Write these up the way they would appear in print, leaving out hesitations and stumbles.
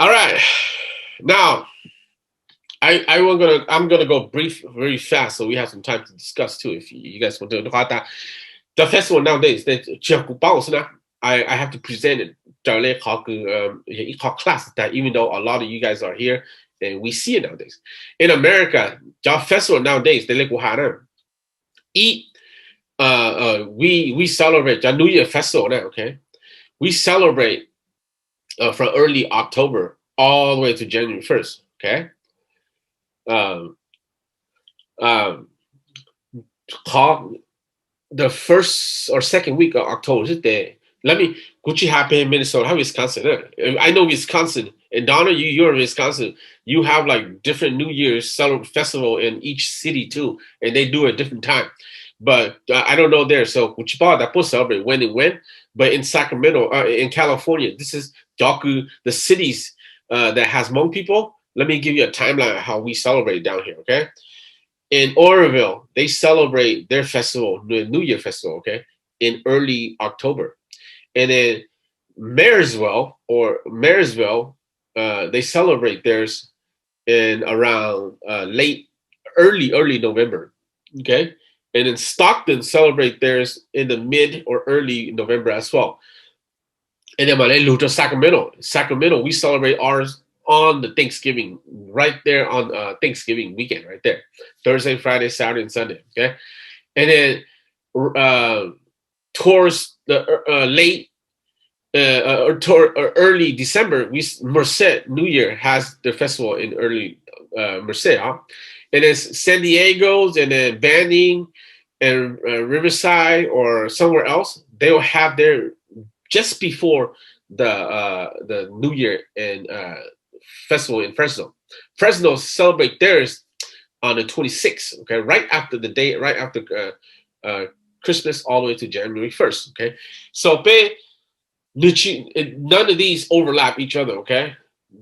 All right. Now, I'm gonna go very fast, so we have some time to discuss too. If you guys want to know that the festival nowadays, that I have to present it directly class that even though a lot of you guys are here and we see it nowadays in America, the festival nowadays they like eat. We celebrate the New Year Festival now. Okay, we celebrate from early October all the way to January 1st. Okay. Um, um, call the first or second week of October. Let me Gucci happy in Minnesota. How Wisconsin? I know Wisconsin. And Donna, you're in Wisconsin. You have like different New Year's festival in each city too, and they do it at different time. But I don't know there. So Gucci that post celebrate when and when. But in Sacramento, in California, this is Doku, the cities that has Hmong people. Let me give you a timeline of how we celebrate down here. Okay, in Oroville, they celebrate their festival, the New Year festival, okay, in early October. And then Marysville, they celebrate theirs in around early November, okay. And then Stockton celebrate theirs in the mid or early November as well. And then Malayluto, Sacramento, we celebrate ours on the Thanksgiving, right there on Thanksgiving weekend, right there, Thursday, Friday, Saturday, and Sunday. Okay, and then towards the late or early December, Merced New Year has the festival in early Merced, huh? And it's San Diego's and then Banning and Riverside or somewhere else. They will have their just before the New Year and festival in Fresno. Fresno celebrate theirs on the 26th. Okay, right after the day, right after Christmas, all the way to January 1st. Okay, so none of these overlap each other. Okay,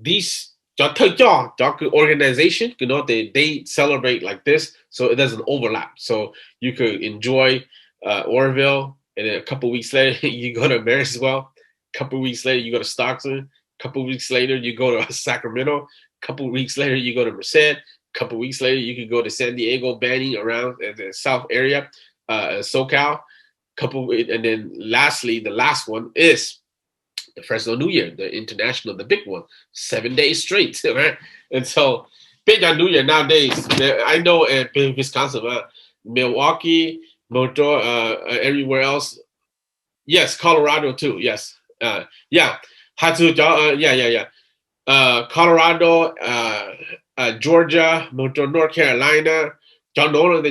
these organization, they celebrate like this, so it doesn't overlap. So you could enjoy Orville, and then a couple weeks later you go to Marysville. A couple weeks later you go to Stockton. A couple weeks later you go to Sacramento. A couple weeks later you go to Merced. A couple weeks later you could go to San Diego, Banning around the South area, SoCal. And then lastly, the last one is the Fresno New Year, the international, the big one, 7 days straight, right? And so, big on New Year nowadays. I know in Wisconsin, Milwaukee, Motor, everywhere else. Yes, Colorado too. Yes, yeah, yeah. Colorado, Georgia, Motor, North Carolina, John Nolan,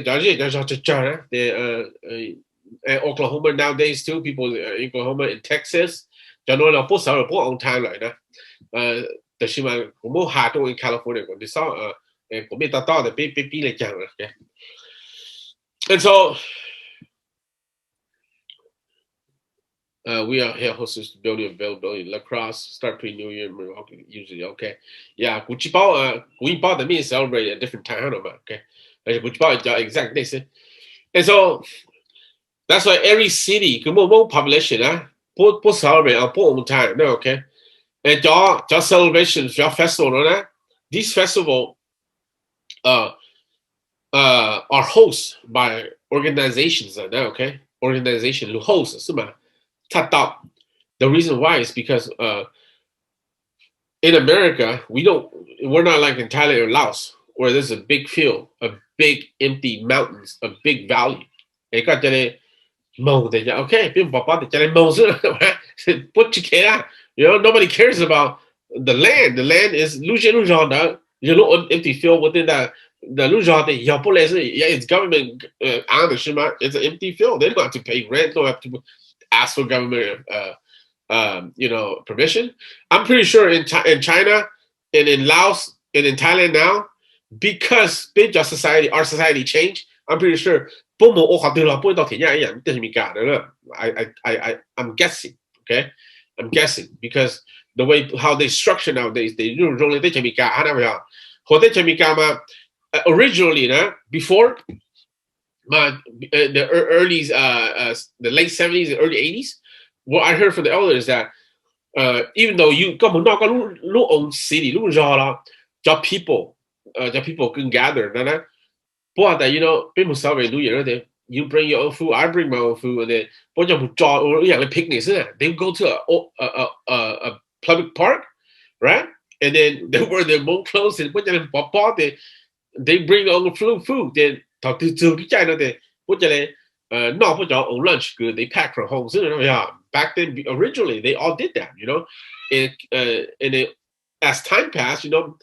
Oklahoma nowadays too. People in Oklahoma and Texas. Cho nên là post ở post on time lại nè. Tại vì mà cũng muốn hạ trong in California còn đi sau cũng biết to thì pi lại chẳng rồi. And so we are here hostess building availability lacrosse start pre New Year Milwaukee usually okay. Yeah, Gucci bao that means celebrate at different time, okay. Gucci bao is exact this. And so that's why every city, cứ more population, put celebrate on put on time, no, okay. And your celebrations, your festival, no, these festival are hosted by organizations, no, okay. Organization who hosts, the reason why is because in America we're not like in Thailand or Laos where there's a big field, a big empty mountains, a big valley. Okay, put together. Nobody cares about the land. The land is empty field within it's government it's an empty field. They don't have to pay rent, don't have to ask for government permission. I'm pretty sure in China and in Laos and in Thailand now, because our society changed, I'm pretty sure I'm guessing, okay? I'm guessing because the way how they structure nowadays, they do only originally, before the late 70s and early 80s, what I heard from the elders is that even though you có muốn nói có lúc ông city lúc rõ là cho people can gather đó but that you know people celebrate New Year they you bring your own food I bring my own food and then but you draw or yeah like picnics they go to a public park right and then they wear their Hmong clothes and put them in pop they bring their own food then talk to the China they put them no put your own lunch good they pack from home so yeah back then originally they all did that you know and it, as time passed you know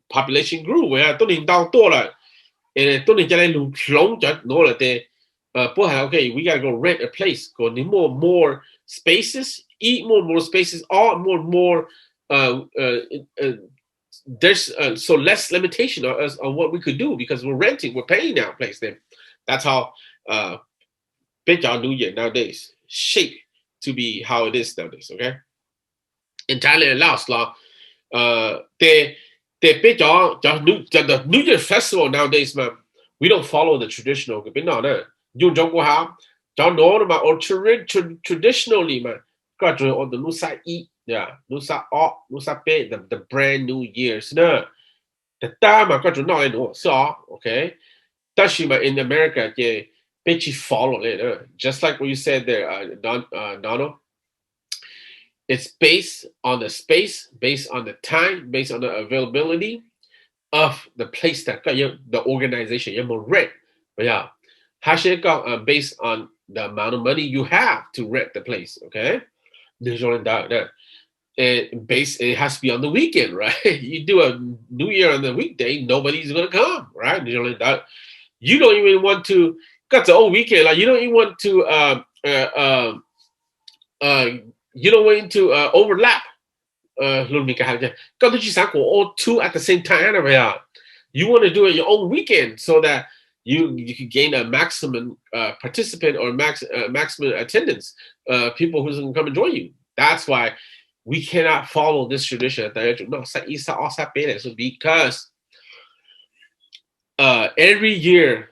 population grew where tôi nhìn đau to là tôi nhìn cho nên lùng sống cho nó là thế okay we gotta go rent a place go need more spaces eat more spaces all more there's so less limitation on what we could do because we're renting we're paying now place then that's how big New Year nowadays shape to be how it is nowadays okay in Thailand and Laos they big the New Year festival nowadays man we don't follow the traditional but no you don't go how don't know or traditionally man got to on the Nusa eat yeah Nusa pay the brand new years no the time I got to know so okay that's in America yeah bet you follow it just like what you said there Dono it's based on the space based on the time based on the availability of the place that the organization you're rent but yeah based on the amount of money you have to rent the place okay it has to be on the weekend right you do a New Year on the weekday nobody's gonna come right you don't even want to got the whole weekend like you don't even want to you don't want to overlap luôn mình cả hai các tổ chức sáng của all two at the same time you want to do it your own weekend so that you can gain a maximum participant or maximum attendance people who's going to come and join you that's why we cannot follow this tradition because every year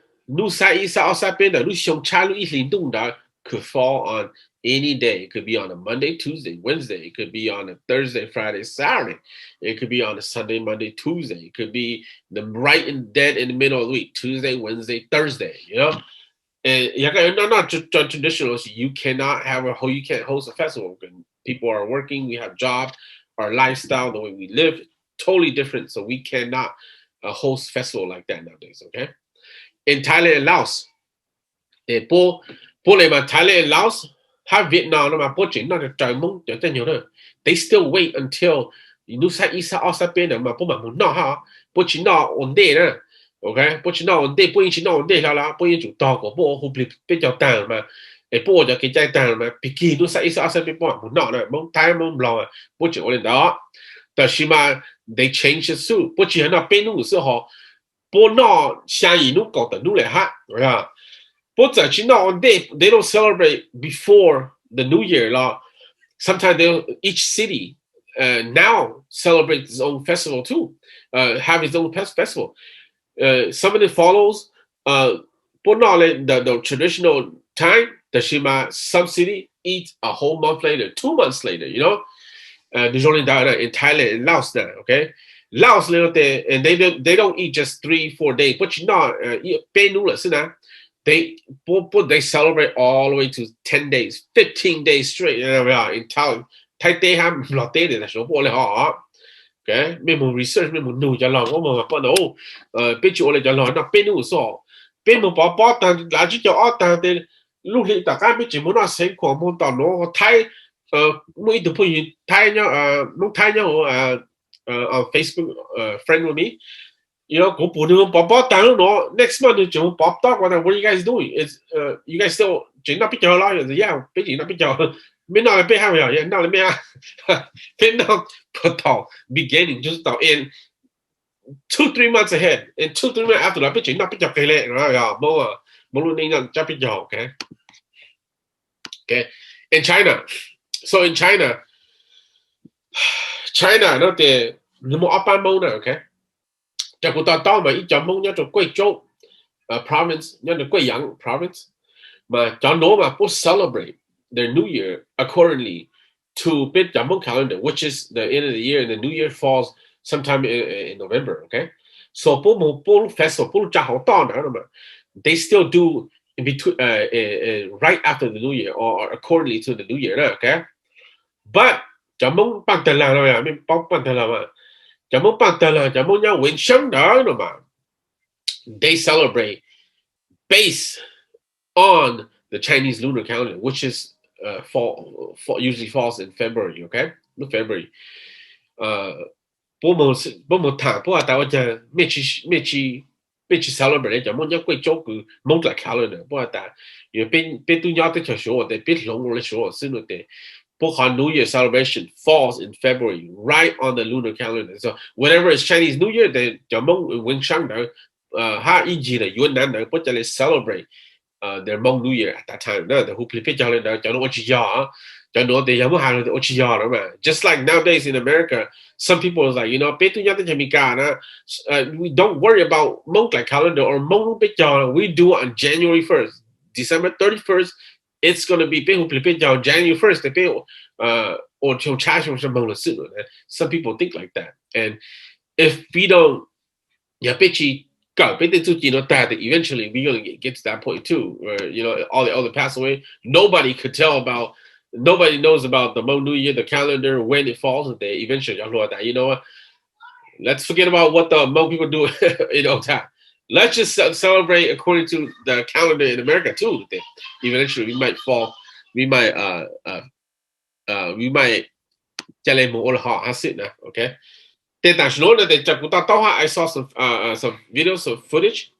could fall on any day. It could be on a Monday, Tuesday, Wednesday. It could be on a Thursday, Friday, Saturday. It could be on a Sunday, Monday, Tuesday. It could be right and dead in the middle of the week, Tuesday, Wednesday, Thursday. You know, and not traditional. You cannot you can't host a festival. People are working. We have jobs. Our lifestyle, the way we live, totally different. So we cannot host festival like that nowadays. Okay, in Thailand and Laos, Thailand and Laos. Vietnam they still wait until on day okay on day on day they change the suit but they don't celebrate before the New Year. Sometimes each city now celebrates its own festival too, have its own festival. Some of it follows, but not the traditional time. Some city eats a whole month later, 2 months later. You know, there's only that in Thailand and Laos now. Okay, Laos and they don't eat just 3-4 days, but they celebrate all the way to 10 days, 15 days straight. In town, they have a lot of data. Okay, mình research mình nuôi cho lòng của mình bắt đầu biết chỗ này cho lòng nó biết nuôi số biết một bỏ tàn là chỉ cho tàn thì lúc hiện tại các biết chỉ muốn nói sinh của muốn tao nó thay mỗi thứ phải thay nhau lúc thay nhau on Facebook friend with me. You know, go put them pop down. No, next month you pop talk. What are you guys doing? It's you guys still chỉ nó biết chờ lo rồi, yeah, biết chỉ nó biết chờ. Mình nói là biết how vậy, nói là biết à. Mình nói bắt đầu beginning just start in 2-3 months ahead, and 2-3 months after that, biết chỉ nó biết chờ cái lệ rồi, yeah, mua luôn nên chắc biết chờ, okay. Okay, in China, so in China, nó thì nó mua up and down, okay. Cho cô ta tao mà ít chọn mong nhớ cho quay châu province nhớ cho quay yang province mà cho nó mà celebrate their New Year accordingly to bit Hmong calendar, which is the end of the year, and the New Year falls sometime in November. Okay, so festival they still do in between right after the New Year or accordingly to the New Year. Okay, but Hmong I mean they celebrate based on the Chinese lunar calendar, which is fall usually falls in February. Okay, no February. Uh, 不冇谈，不话台湾就咩去 celebrate 就冇一贵州个蒙来 calendar，不话但，因为边东亚的小学的边龙的小学是的，不含 New Year celebration falls in February, right on the lunar calendar. So whenever it's Chinese New Year, then 就蒙文昌的，哈，一级的云南的不就来 celebrate their Hmong New Year at that time. No, the who play calendar, don't know what you are. Don't know they have what you are, man. Just like nowadays in America, some people is like, we don't worry about month like calendar or Hmong we do on January 1st, December 31st. It's gonna be January 1st. Or some people think like that, and if we don't, yeah, eventually we're gonna get to that point too, where all the other pass away. Nobody could tell about. Nobody knows about the Hmong New Year, the calendar, when it falls. They eventually, you know what? Let's forget about what the Hmong people do in old time. Let's just celebrate according to the calendar in America too. Eventually, we might fall. We might we might okay. I saw some videos of footage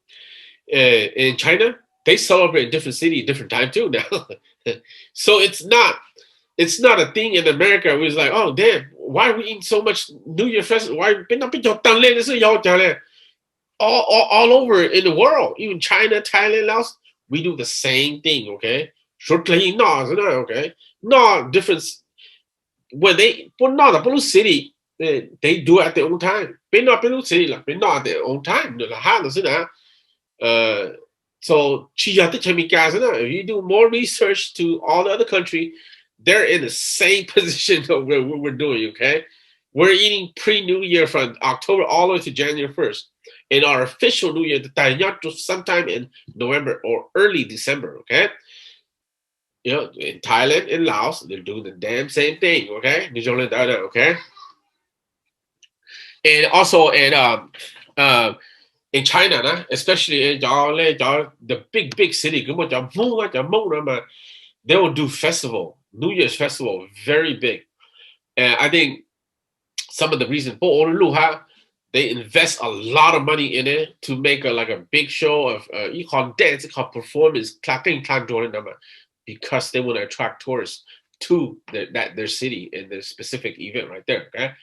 in China. They celebrate in different city, different time too now. So it's not a thing in America where it's like, oh damn, why are we eating so much New Year festival? Why all over in the world, even China, Thailand, Laos, we do the same thing, okay? Okay? Not different when but not a blue city, they do at their own time. But not blue city, like but not at their own time. So if you do more research to all the other country, they're in the same position of where we're doing, okay? We're eating pre-New Year from October all the way to January 1st. And our official New Year, sometime in November or early December, okay? In Thailand and Laos, they're doing the damn same thing, okay? Okay? And also in China, especially in the big city, they will do festival, New Year's festival, very big. And I think some of the reason they invest a lot of money in it to make a big show of you call dance, you call performance, because they want to attract tourists to their city in the specific event right there. Okay,